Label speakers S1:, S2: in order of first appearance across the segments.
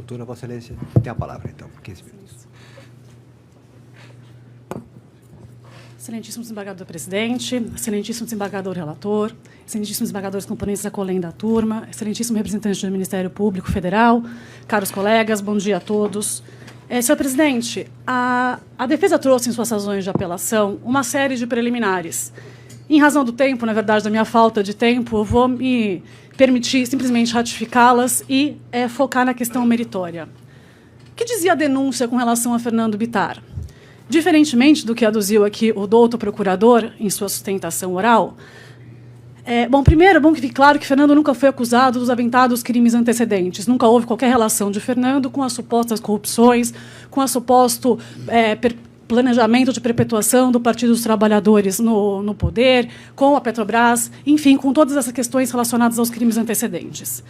S1: oportuna, Vossa Excelência tem a palavra, então, por 15 minutos.
S2: Excelentíssimo desembargador presidente, excelentíssimo desembargador relator, excelentíssimos desembargadores componentes da COLEM da turma, excelentíssimo representante do Ministério Público Federal, caros colegas, bom dia a todos. Senhor presidente, a defesa trouxe em suas razões de apelação uma série de preliminares. Em razão do tempo, na verdade, da minha falta de tempo, eu vou me permitir simplesmente ratificá-las e focar na questão meritória. O que dizia a denúncia com relação a Fernando Bittar? Diferentemente do que aduziu aqui o doutor procurador em sua sustentação oral, primeiro, é bom que fique claro que Fernando nunca foi acusado dos aventados crimes antecedentes. Nunca houve qualquer relação de Fernando com as supostas corrupções, com o suposto planejamento de perpetuação do Partido dos Trabalhadores no poder, com a Petrobras, enfim, com todas essas questões relacionadas aos crimes antecedentes.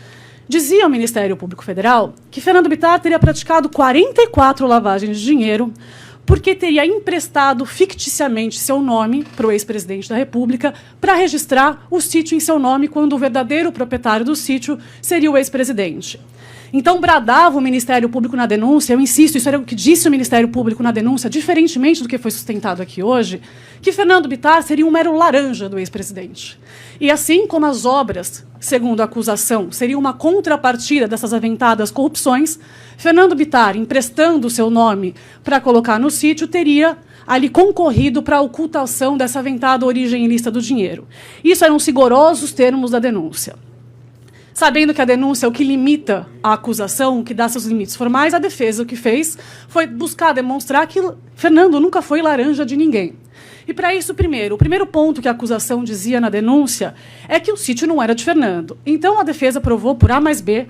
S2: Dizia o Ministério Público Federal que Fernando Bittar teria praticado 44 lavagens de dinheiro, porque teria emprestado ficticiamente seu nome para o ex-presidente da República para registrar o sítio em seu nome, quando o verdadeiro proprietário do sítio seria o ex-presidente. Então, bradava o Ministério Público na denúncia, eu insisto, isso era o que disse o Ministério Público na denúncia, diferentemente do que foi sustentado aqui hoje, que Fernando Bittar seria um mero laranja do ex-presidente. E assim como as obras, segundo a acusação, seriam uma contrapartida dessas aventadas corrupções, Fernando Bittar, emprestando o seu nome para colocar no sítio, teria ali concorrido para a ocultação dessa aventada origem ilícita do dinheiro. Isso eram os rigorosos termos da denúncia. Sabendo que a denúncia é o que limita a acusação, o que dá seus limites formais, a defesa o que fez foi buscar demonstrar que Fernando nunca foi laranja de ninguém. E, para isso, o primeiro ponto que a acusação dizia na denúncia é que o sítio não era de Fernando. Então, a defesa provou por A mais B,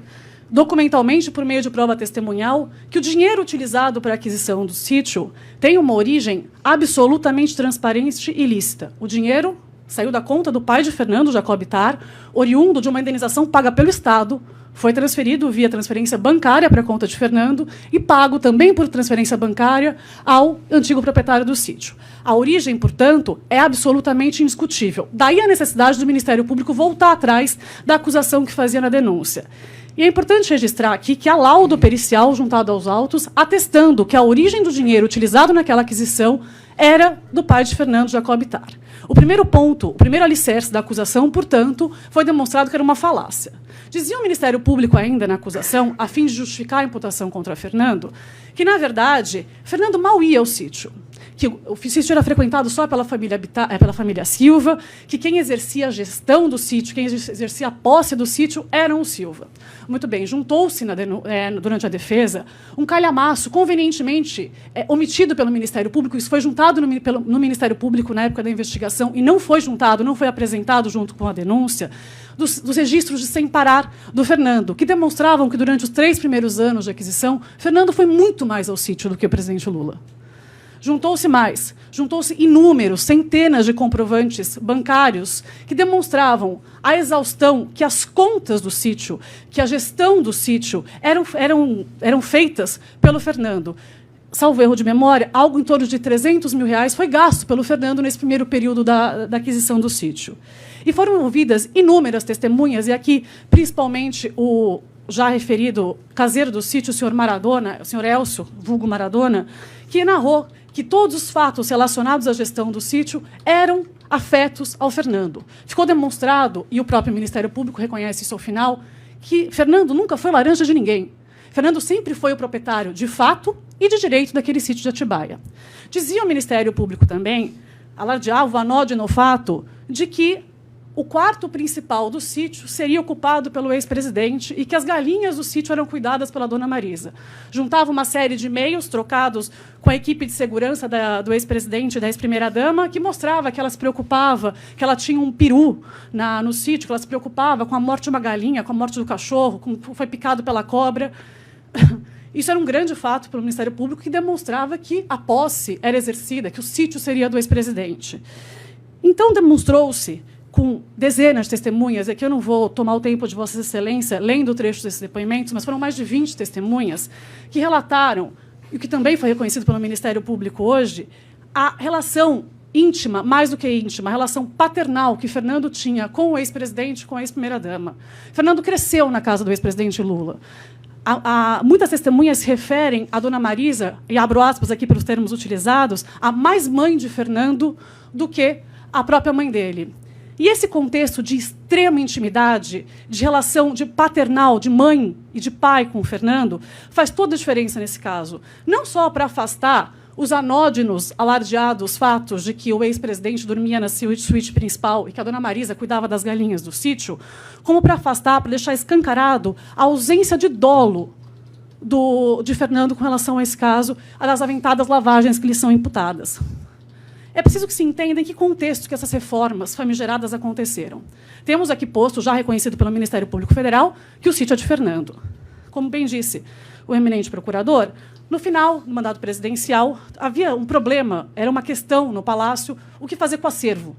S2: documentalmente, por meio de prova testemunhal, que o dinheiro utilizado para a aquisição do sítio tem uma origem absolutamente transparente e lícita. O dinheiro saiu da conta do pai de Fernando, Jacob Bittar, oriundo de uma indenização paga pelo Estado, foi transferido via transferência bancária para a conta de Fernando e pago também por transferência bancária ao antigo proprietário do sítio. A origem, portanto, é absolutamente indiscutível. Daí a necessidade do Ministério Público voltar atrás da acusação que fazia na denúncia. E é importante registrar aqui que há laudo pericial juntado aos autos atestando que a origem do dinheiro utilizado naquela aquisição era do pai de Fernando, Jacob Bittar. O primeiro ponto, o primeiro alicerce da acusação, portanto, foi demonstrado que era uma falácia. Dizia o Ministério Público ainda na acusação, a fim de justificar a imputação contra Fernando, que, na verdade, Fernando mal ia ao sítio, que o sítio era frequentado só pela família Silva, que quem exercia a gestão do sítio, quem exercia a posse do sítio, eram os Silva. Muito bem, juntou-se durante a defesa um calhamaço convenientemente omitido pelo Ministério Público, isso foi juntado no Ministério Público na época da investigação e não foi juntado, não foi apresentado junto com a denúncia, dos registros de sem parar do Fernando, que demonstravam que durante os 3 primeiros anos de aquisição, Fernando foi muito mais ao sítio do que o presidente Lula. Juntou-se inúmeros, centenas de comprovantes bancários que demonstravam a exaustão que as contas do sítio, que a gestão do sítio eram feitas pelo Fernando. Salvo erro de memória, algo em torno de R$300 mil foi gasto pelo Fernando nesse primeiro período da aquisição do sítio. E foram ouvidas inúmeras testemunhas, e aqui, principalmente, o já referido caseiro do sítio, o senhor Maradona, o senhor Elcio, vulgo Maradona, que narrou que todos os fatos relacionados à gestão do sítio eram afetos ao Fernando. Ficou demonstrado, e o próprio Ministério Público reconhece isso ao final, que Fernando nunca foi laranja de ninguém. Fernando sempre foi o proprietário de fato e de direito daquele sítio de Atibaia. Dizia o Ministério Público também, alardeava o anódino fato de que o quarto principal do sítio seria ocupado pelo ex-presidente e que as galinhas do sítio eram cuidadas pela dona Marisa. Juntava uma série de e-mails trocados com a equipe de segurança do ex-presidente e da ex-primeira-dama, que mostrava que ela se preocupava, que ela tinha um peru no sítio, que ela se preocupava com a morte de uma galinha, com a morte do cachorro, foi picado pela cobra. Isso era um grande fato para o Ministério Público, que demonstrava que a posse era exercida, que o sítio seria do ex-presidente. Então, demonstrou-se, com dezenas de testemunhas, aqui eu não vou tomar o tempo de Vossa Excelência lendo o trecho desses depoimentos, mas foram mais de 20 testemunhas que relataram, e o que também foi reconhecido pelo Ministério Público hoje, a relação íntima, mais do que íntima, a relação paternal que Fernando tinha com o ex-presidente, com a ex-primeira-dama. Fernando cresceu na casa do ex-presidente Lula. Muitas testemunhas se referem a Dona Marisa, e abro aspas aqui pelos termos utilizados, a mais mãe de Fernando do que a própria mãe dele. E esse contexto de extrema intimidade, de relação de paternal, de mãe e de pai com o Fernando, faz toda a diferença nesse caso. Não só para afastar os anódinos, alardeados fatos de que o ex-presidente dormia na suíte principal e que a Dona Marisa cuidava das galinhas do sítio, como para afastar, para deixar escancarado a ausência de dolo de Fernando com relação a esse caso, das aventadas lavagens que lhe são imputadas. É preciso que se entenda em que contexto que essas reformas famigeradas aconteceram. Temos aqui posto, já reconhecido pelo Ministério Público Federal, que o sítio é de Fernando. Como bem disse o eminente procurador, no final do mandato presidencial, havia um problema, era uma questão no Palácio, o que fazer com o acervo.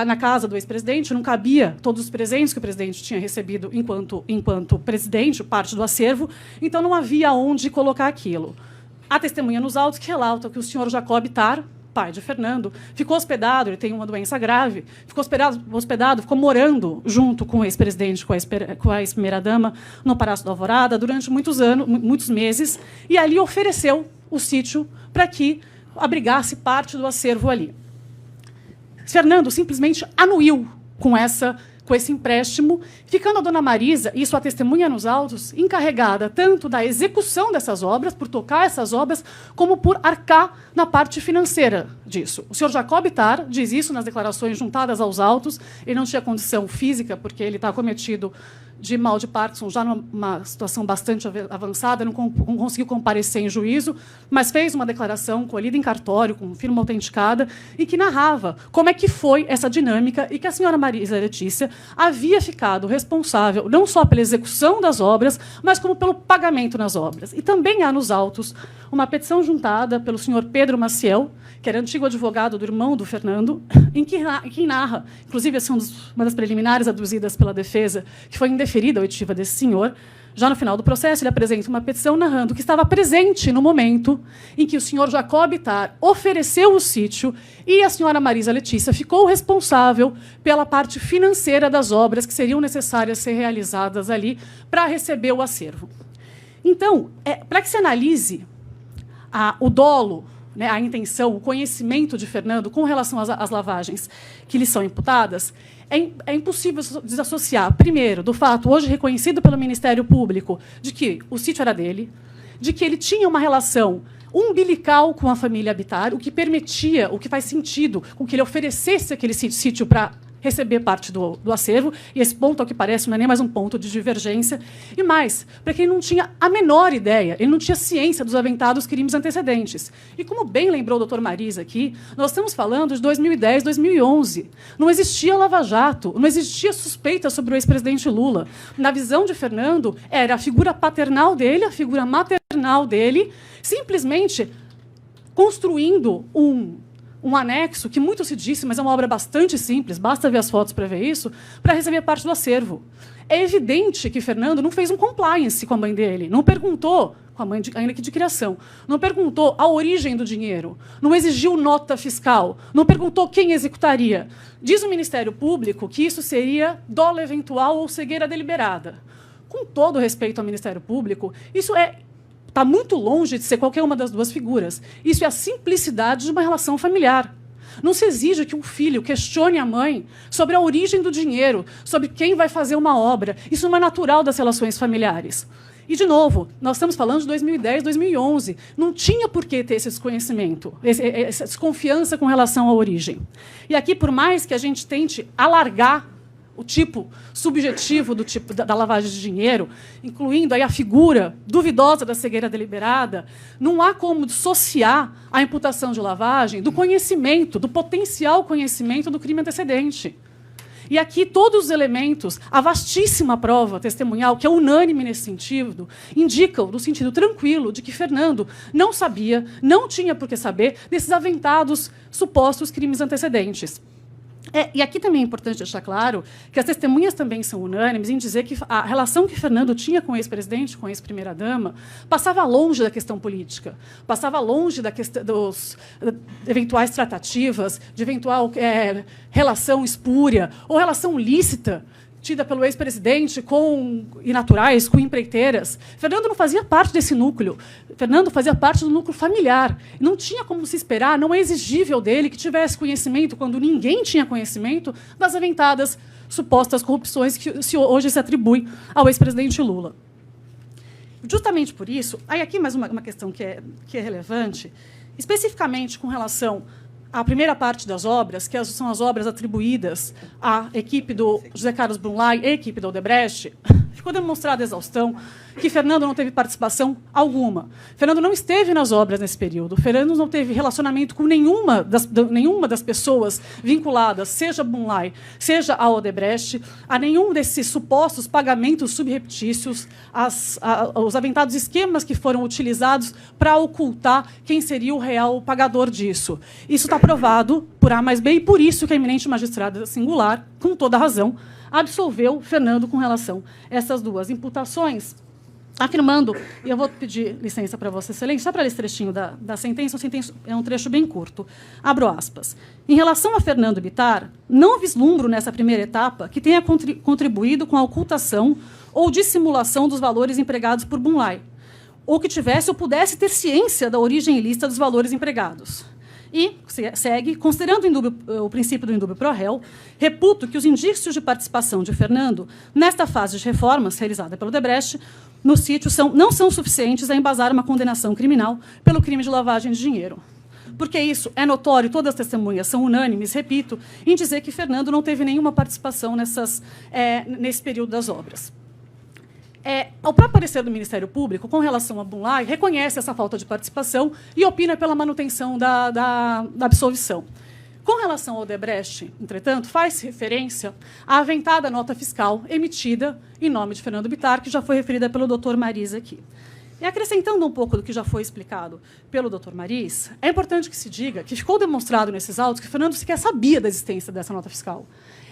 S2: Na casa do ex-presidente não cabia todos os presentes que o presidente tinha recebido enquanto presidente, parte do acervo, então não havia onde colocar aquilo. Há testemunha nos autos que relata que o senhor Jacob Tar, pai de Fernando, ficou hospedado, ele tem uma doença grave, ficou hospedado, ficou morando junto com o ex-presidente, com a ex-primeira-dama, no Palácio da Alvorada, durante muitos meses, e ali ofereceu o sítio para que abrigasse parte do acervo ali. Fernando simplesmente anuiu com esse empréstimo, ficando a Dona Marisa, e sua testemunha nos autos, encarregada tanto da execução dessas obras, por tocar essas obras, como por arcar na parte financeira disso. O senhor Jacob Tar diz isso nas declarações juntadas aos autos. Ele não tinha condição física, porque ele está acometido de mal de Parkinson, já numa situação bastante avançada, não conseguiu comparecer em juízo, mas fez uma declaração colhida em cartório, com firma autenticada, e que narrava como é que foi essa dinâmica e que a senhora Marisa Letícia havia ficado responsável não só pela execução das obras, mas como pelo pagamento nas obras. E também há nos autos uma petição juntada pelo senhor Pedro Maciel, que era antigo advogado do irmão do Fernando, em que narra, inclusive essa é uma das preliminares aduzidas pela defesa, que foi indeferida a oitiva desse senhor. Já no final do processo, ele apresenta uma petição narrando que estava presente no momento em que o senhor Jacob Tar ofereceu o sítio e a senhora Marisa Letícia ficou responsável pela parte financeira das obras que seriam necessárias ser realizadas ali para receber o acervo. Então, para que se analise o dolo, né, a intenção, o conhecimento de Fernando com relação às lavagens que lhe são imputadas, é impossível desassociar, primeiro, do fato, hoje reconhecido pelo Ministério Público, de que o sítio era dele, de que ele tinha uma relação umbilical com a família Bittar, o que permitia, o que faz sentido com que ele oferecesse aquele sítio para receber parte do acervo, e esse ponto, ao que parece, não é nem mais um ponto de divergência, e mais, para que ele não tinha a menor ideia, ele não tinha ciência dos aventados crimes antecedentes. E como bem lembrou o doutor Marisa aqui, nós estamos falando de 2010, 2011. Não existia Lava Jato, não existia suspeita sobre o ex-presidente Lula. Na visão de Fernando, era a figura paternal dele, a figura maternal dele, simplesmente construindo um anexo, que muito se disse, mas é uma obra bastante simples, basta ver as fotos para ver isso, para receber parte do acervo. É evidente que Fernando não fez um compliance com a mãe dele, não perguntou, com a mãe ainda que de criação, não perguntou a origem do dinheiro, não exigiu nota fiscal, não perguntou quem executaria. Diz o Ministério Público que isso seria dolo eventual ou cegueira deliberada. Com todo respeito ao Ministério Público, isso está muito longe de ser qualquer uma das duas figuras. Isso é a simplicidade de uma relação familiar. Não se exige que um filho questione a mãe sobre a origem do dinheiro, sobre quem vai fazer uma obra. Isso não é natural das relações familiares. E, de novo, nós estamos falando de 2010, 2011. Não tinha por que ter esse desconhecimento, essa desconfiança com relação à origem. E aqui, por mais que a gente tente alargar o tipo subjetivo da lavagem de dinheiro, incluindo aí a figura duvidosa da cegueira deliberada, não há como dissociar a imputação de lavagem do conhecimento, do potencial conhecimento do crime antecedente. E aqui todos os elementos, a vastíssima prova testemunhal, que é unânime nesse sentido, indicam, no sentido tranquilo, de que Fernando não sabia, não tinha por que saber, desses aventados supostos crimes antecedentes. E aqui também é importante deixar claro que as testemunhas também são unânimes em dizer que a relação que Fernando tinha com o ex-presidente, com a ex-primeira-dama, passava longe da questão política, passava longe da questão dos eventuais tratativas, de eventual relação espúria ou relação lícita tida pelo ex-presidente e naturais, com empreiteiras. Fernando não fazia parte desse núcleo. Fernando fazia parte do núcleo familiar. Não tinha como se esperar, não é exigível dele que tivesse conhecimento, quando ninguém tinha conhecimento, das aventadas supostas corrupções que hoje se atribui ao ex-presidente Lula. Justamente por isso, aí aqui mais uma questão que é relevante, especificamente com relação à primeira parte das obras, que são as obras atribuídas à equipe do José Carlos Brunlay e à equipe da Odebrecht, ficou demonstrada a exaustão que Fernando não teve participação alguma. Fernando não esteve nas obras nesse período. Fernando não teve relacionamento com nenhuma das pessoas vinculadas, seja a Brunlay, seja a Odebrecht, a nenhum desses supostos pagamentos subreptícios, os aventados esquemas que foram utilizados para ocultar quem seria o real pagador disso. Isso está provado por A mais B, e por isso que a eminente magistrada singular, com toda razão, absolveu Fernando com relação a essas duas imputações, afirmando, e eu vou pedir licença para Vossa Excelência, só para ler esse trechinho da sentença, é um trecho bem curto. Abro aspas. Em relação a Fernando Bittar, não vislumbro nessa primeira etapa que tenha contribuído com a ocultação ou dissimulação dos valores empregados por Brunlay, ou que tivesse ou pudesse ter ciência da origem ilícita dos valores empregados. E segue, considerando o princípio do indúbio pro réu, reputo que os indícios de participação de Fernando nesta fase de reformas realizada pelo Odebrecht no sítio não são suficientes a embasar uma condenação criminal pelo crime de lavagem de dinheiro. Porque isso é notório, todas as testemunhas são unânimes, repito, em dizer que Fernando não teve nenhuma participação nesse período das obras. O próprio parecer do Ministério Público, com relação a Brunlay, reconhece essa falta de participação e opina pela manutenção da absolvição. Com relação ao Odebrecht, entretanto, faz referência à aventada nota fiscal emitida em nome de Fernando Bittar, que já foi referida pelo Dr. Mariz aqui. E acrescentando um pouco do que já foi explicado pelo Dr. Mariz, é importante que se diga que ficou demonstrado nesses autos que Fernando sequer sabia da existência dessa nota fiscal.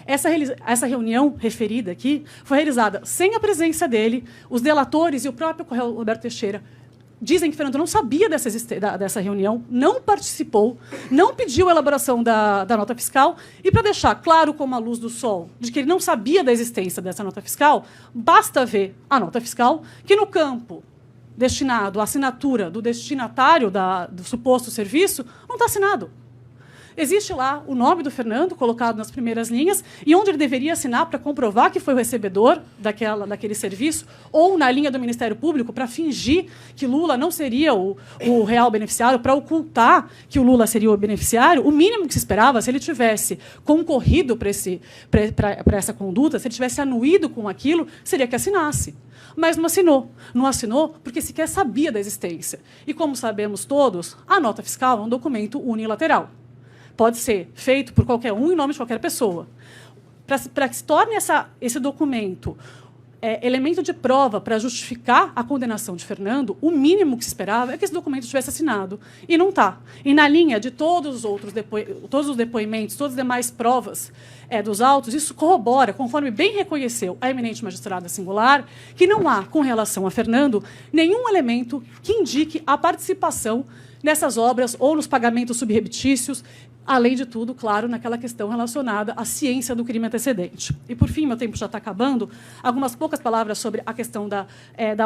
S2: Essa reunião referida aqui foi realizada sem a presença dele. Os delatores e o próprio Roberto Teixeira dizem que Fernando não sabia dessa reunião, não participou, não pediu a elaboração da nota fiscal. E, para deixar claro como a luz do sol de que ele não sabia da existência dessa nota fiscal, basta ver a nota fiscal, que no campo destinado à assinatura do destinatário do suposto serviço, não está assinado. Existe lá o nome do Fernando, colocado nas primeiras linhas, e onde ele deveria assinar para comprovar que foi o recebedor daquele serviço, ou na linha do Ministério Público, para fingir que Lula não seria o real beneficiário, para ocultar que o Lula seria o beneficiário. O mínimo que se esperava, se ele tivesse concorrido para essa conduta, se ele tivesse anuído com aquilo, seria que assinasse. Mas não assinou. Não assinou porque sequer sabia da existência. E, como sabemos todos, a nota fiscal é um documento unilateral. Pode ser feito por qualquer um em nome de qualquer pessoa. Para que se torne esse documento elemento de prova para justificar a condenação de Fernando, o mínimo que se esperava é que esse documento estivesse assinado. E não está. E na linha de todos os depoimentos, todas as demais provas dos autos, isso corrobora, conforme bem reconheceu a eminente magistrada singular, que não há, com relação a Fernando, nenhum elemento que indique a participação nessas obras ou nos pagamentos subreptícios, além de tudo, claro, naquela questão relacionada à ciência do crime antecedente. E, por fim, meu tempo já está acabando, algumas poucas palavras sobre a questão da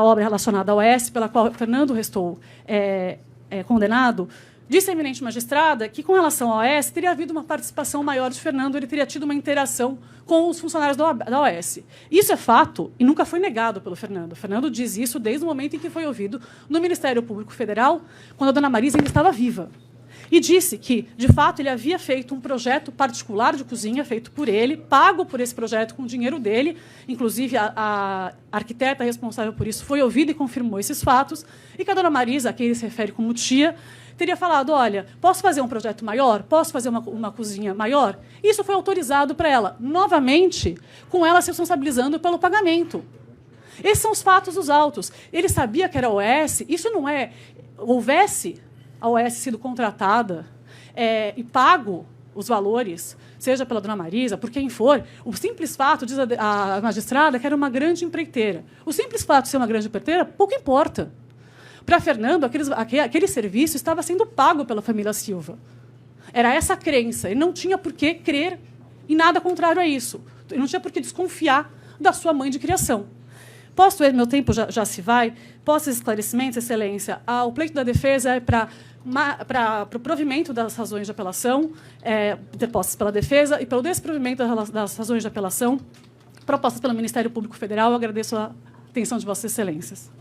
S2: obra relacionada à OAS, pela qual Fernando restou condenado. Disse a eminente magistrada que, com relação à OAS, teria havido uma participação maior de Fernando, ele teria tido uma interação com os funcionários da OAS. Isso é fato e nunca foi negado pelo Fernando. Fernando diz isso desde o momento em que foi ouvido no Ministério Público Federal, quando a dona Marisa ainda estava viva. E disse que, de fato, ele havia feito um projeto particular de cozinha, feito por ele, pago por esse projeto com o dinheiro dele. Inclusive, a arquiteta responsável por isso foi ouvida e confirmou esses fatos. E que a dona Marisa, a quem ele se refere como tia, teria falado, olha, posso fazer um projeto maior? Posso fazer uma cozinha maior? Isso foi autorizado para ela, novamente, com ela se responsabilizando pelo pagamento. Esses são os fatos dos autos. Ele sabia que era a OAS, isso não é... Houvesse a OAS sido contratada e pago os valores, seja pela dona Marisa, por quem for, o simples fato, diz a magistrada, que era uma grande empreiteira. O simples fato de ser uma grande empreiteira, pouco importa. Para Fernando, aquele serviço estava sendo pago pela família Silva. Era essa a crença. Ele não tinha por que crer em nada contrário a isso. Ele não tinha por que desconfiar da sua mãe de criação. Posto meu tempo já se vai, posto esses esclarecimentos, Excelência, o pleito da defesa é para o provimento das razões de apelação depostas pela defesa e pelo desprovimento das razões de apelação propostas pelo Ministério Público Federal. Eu agradeço a atenção de Vossas Excelências.